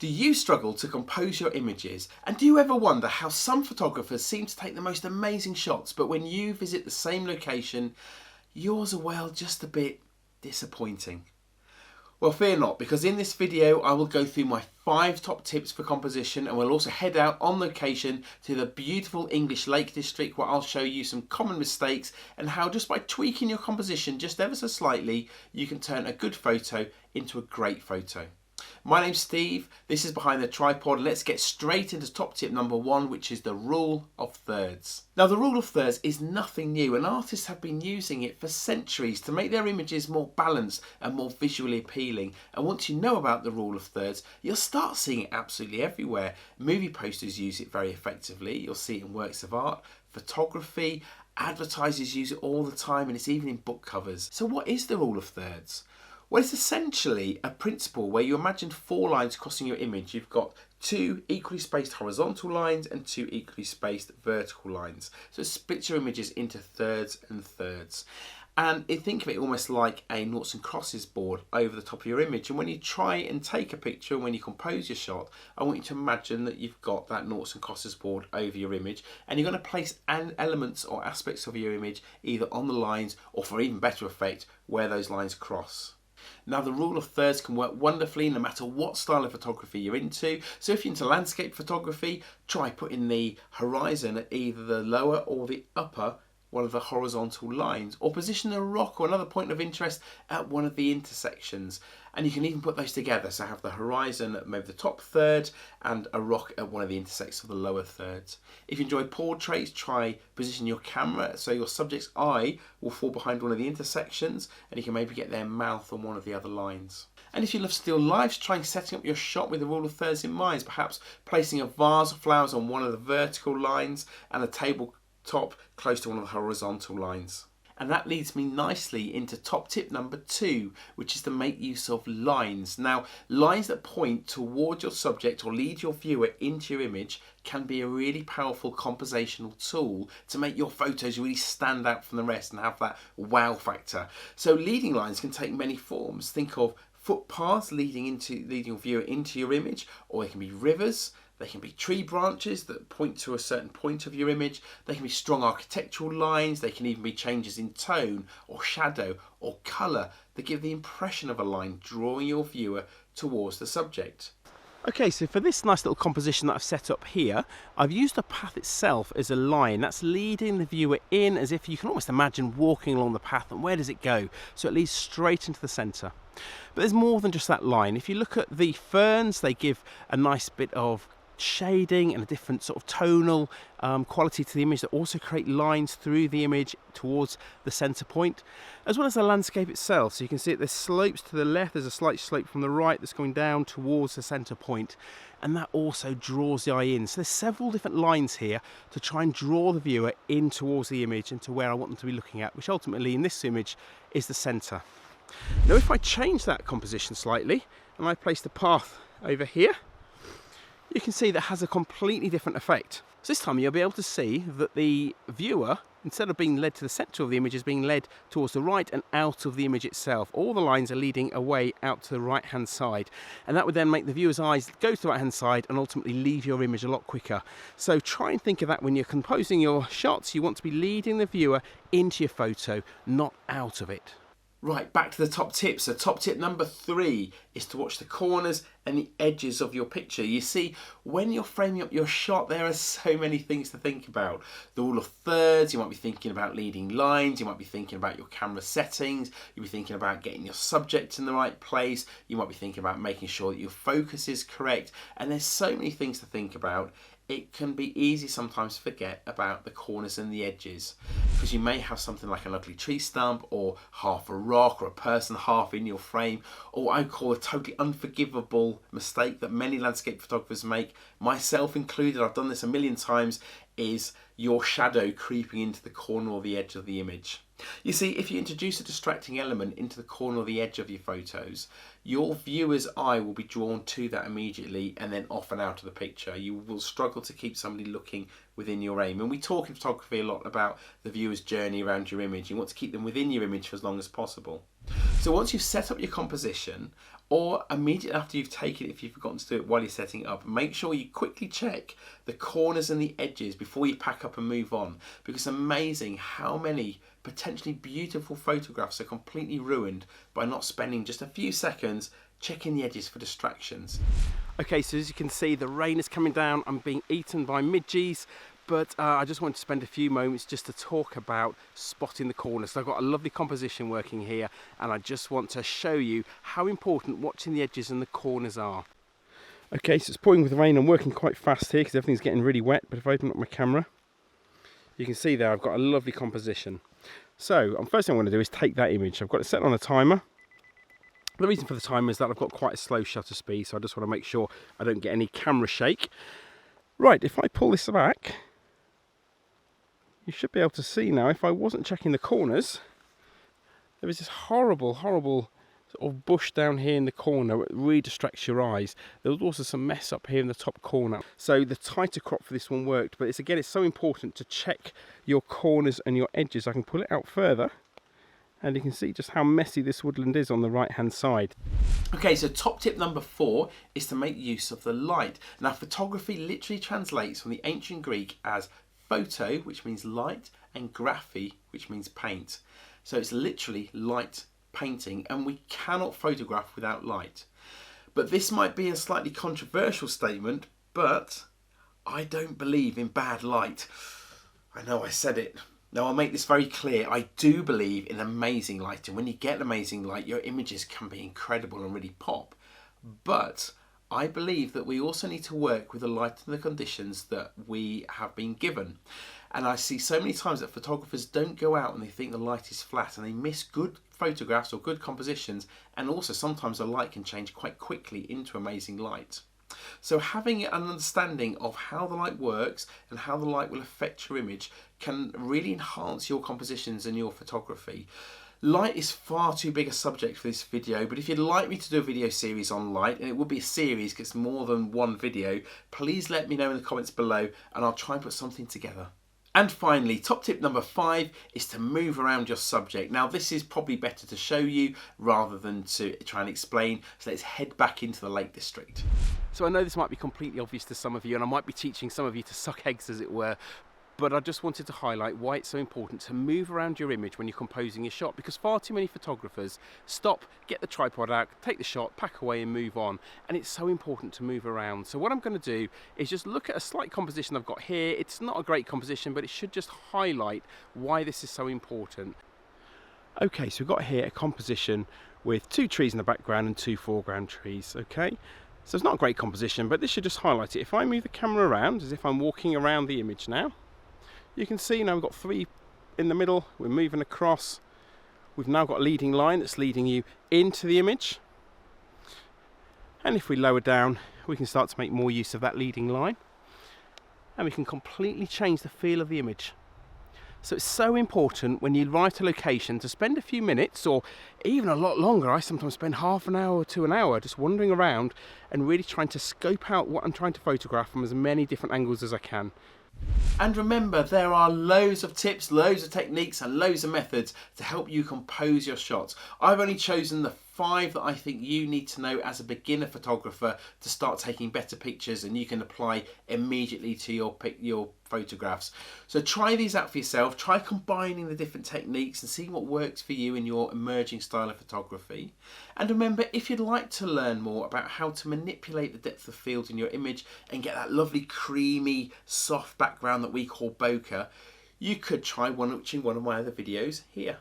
Do you struggle to compose your images? And do you ever wonder how some photographers seem to take the most amazing shots, but when you visit the same location, yours are, well, just a bit disappointing? Well, fear not, because in this video I will go through my 5 top tips for composition, and we'll also head out on location to the beautiful English Lake District, where I'll show you some common mistakes and how just by tweaking your composition just ever so slightly, you can turn a good photo into a great photo. My name's Steve, this is Behind the Tripod. Let's get straight into top tip number 1, which is the rule of thirds. Now, the rule of thirds is nothing new, and artists have been using it for centuries to make their images more balanced and more visually appealing. And once you know about the rule of thirds, you'll start seeing it absolutely everywhere. Movie posters use it very effectively. You'll see it in works of art, photography, advertisers use it all the time, and it's even in book covers. So what is the rule of thirds? Well, it's essentially a principle where you imagine 4 lines crossing your image. You've got 2 equally spaced horizontal lines and 2 equally spaced vertical lines. So it splits your images into thirds and thirds. And think of it almost like a noughts and crosses board over the top of your image. And when you try and take a picture, when you compose your shot, I want you to imagine that you've got that noughts and crosses board over your image, and you're going to place elements or aspects of your image either on the lines or, for even better effect, where those lines cross. Now, the rule of thirds can work wonderfully no matter what style of photography you're into. So if you're into landscape photography, try putting the horizon at either the lower or the upper one of the horizontal lines, or position a rock or another point of interest at one of the intersections. And you can even put those together, so have the horizon at maybe the top third and a rock at one of the intersects of the lower thirds. If you enjoy portraits, try position your camera so your subject's eye will fall behind one of the intersections, and you can maybe get their mouth on one of the other lines. And if you love still lifes, try setting up your shot with the rule of thirds in mind, perhaps placing a vase of flowers on one of the vertical lines and a tabletop close to one of the horizontal lines. And that leads me nicely into top tip number 2, which is to make use of lines. Now, lines that point towards your subject or lead your viewer into your image can be a really powerful compositional tool to make your photos really stand out from the rest and have that wow factor. So leading lines can take many forms. Think of footpaths leading your viewer into your image, or they can be rivers. They can be tree branches that point to a certain point of your image. They can be strong architectural lines. They can even be changes in tone or shadow or colour that give the impression of a line drawing your viewer towards the subject. Okay, so for this nice little composition that I've set up here, I've used the path itself as a line. That's leading the viewer in, as if you can almost imagine walking along the path, and where does it go? So it leads straight into the centre. But there's more than just that line. If you look at the ferns, they give a nice bit of shading and a different sort of tonal quality to the image that also create lines through the image towards the centre point, as well as the landscape itself. So you can see there's slopes to the left, there's a slight slope from the right that's going down towards the centre point, and that also draws the eye in. So there's several different lines here to try and draw the viewer in towards the image and to where I want them to be looking at, which ultimately in this image is the centre. Now, if I change that composition slightly and I place the path over here, you can see that has a completely different effect. So this time you'll be able to see that the viewer, instead of being led to the centre of the image, is being led towards the right and out of the image itself. All the lines are leading away out to the right hand side, and that would then make the viewer's eyes go to the right hand side and ultimately leave your image a lot quicker. So try and think of that when you're composing your shots. You want to be leading the viewer into your photo, not out of it. Right, back to the top tips. So top tip number 3 is to watch the corners and the edges of your picture. You see, when you're framing up your shot, there are so many things to think about. The rule of thirds, you might be thinking about leading lines, you might be thinking about your camera settings, you'll be thinking about getting your subject in the right place, you might be thinking about making sure that your focus is correct, and there's so many things to think about. It can be easy sometimes to forget about the corners and the edges, because you may have something like an ugly tree stump or half a rock or a person half in your frame, or what I call a totally unforgivable mistake that many landscape photographers make, myself included. I've done this a million times, is your shadow creeping into the corner or the edge of the image. You see, if you introduce a distracting element into the corner or the edge of your photos, your viewer's eye will be drawn to that immediately and then off and out of the picture. You will struggle to keep somebody looking within your aim. And we talk in photography a lot about the viewer's journey around your image. You want to keep them within your image for as long as possible. So once you've set up your composition, or immediately after you've taken it, if you've forgotten to do it while you're setting it up, make sure you quickly check the corners and the edges before you pack up and move on, because it's amazing how many potentially beautiful photographs are completely ruined by not spending just a few seconds checking the edges for distractions. Okay, so as you can see, the rain is coming down. I'm being eaten by midges, but I just wanted to spend a few moments just to talk about spotting the corners. So I've got a lovely composition working here, and I just want to show you how important watching the edges and the corners are. Okay, so it's pouring with rain. I'm working quite fast here because everything's getting really wet, but if I open up my camera, you can see there I've got a lovely composition. So first thing I want to do is take that image. I've got it set on a timer. The reason for the timer is that I've got quite a slow shutter speed, so I just want to make sure I don't get any camera shake. Right, if I pull this back, you should be able to see now, if I wasn't checking the corners, there is this horrible sort of bush down here in the corner. It really distracts your eyes. There was also some mess up here in the top corner. So the tighter crop for this one worked, but it's so important to check your corners and your edges. I can pull it out further, and you can see just how messy this woodland is on the right hand side. Okay, so top tip number 4 is to make use of the light. Now, photography literally translates from the ancient Greek as photo, which means light, and graphy, which means paint. So it's literally light painting, and we cannot photograph without light. But this might be a slightly controversial statement, but I don't believe in bad light. I know I said it. Now, I'll make this very clear. I do believe in amazing light, and when you get amazing light, your images can be incredible and really pop. But I believe that we also need to work with the light and the conditions that we have been given. And I see so many times that photographers don't go out and they think the light is flat, and they miss good photographs or good compositions, and also sometimes the light can change quite quickly into amazing light. So having an understanding of how the light works and how the light will affect your image can really enhance your compositions and your photography. Light is far too big a subject for this video, but if you'd like me to do a video series on light, and it would be a series because it's more than one video, please let me know in the comments below and I'll try and put something together. And finally, top tip number 5 is to move around your subject. Now, this is probably better to show you rather than to try and explain, so let's head back into the Lake District. So I know this might be completely obvious to some of you, and I might be teaching some of you to suck eggs, as it were, but I just wanted to highlight why it's so important to move around your image when you're composing your shot, because far too many photographers stop, get the tripod out, take the shot, pack away and move on, and it's so important to move around. So what I'm going to do is just look at a slight composition I've got here. It's not a great composition, but it should just highlight why this is so important. Okay, so we've got here a composition with 2 trees in the background and 2 foreground trees, okay? So it's not a great composition, but this should just highlight it. If I move the camera around, as if I'm walking around the image now, you can see now we've got 3 in the middle, we're moving across. We've now got a leading line that's leading you into the image. And if we lower down, we can start to make more use of that leading line. And we can completely change the feel of the image. So it's so important when you write a location to spend a few minutes, or even a lot longer. I sometimes spend half an hour to an hour just wandering around and really trying to scope out what I'm trying to photograph from as many different angles as I can. And remember, there are loads of tips, loads of techniques and loads of methods to help you compose your shots. I've only chosen the 5 that I think you need to know as a beginner photographer to start taking better pictures, and you can apply immediately to your photographs. So try these out for yourself, try combining the different techniques and see what works for you in your emerging style of photography. And remember, if you'd like to learn more about how to manipulate the depth of field in your image and get that lovely creamy soft background that we call bokeh, you could try watching one of my other videos here.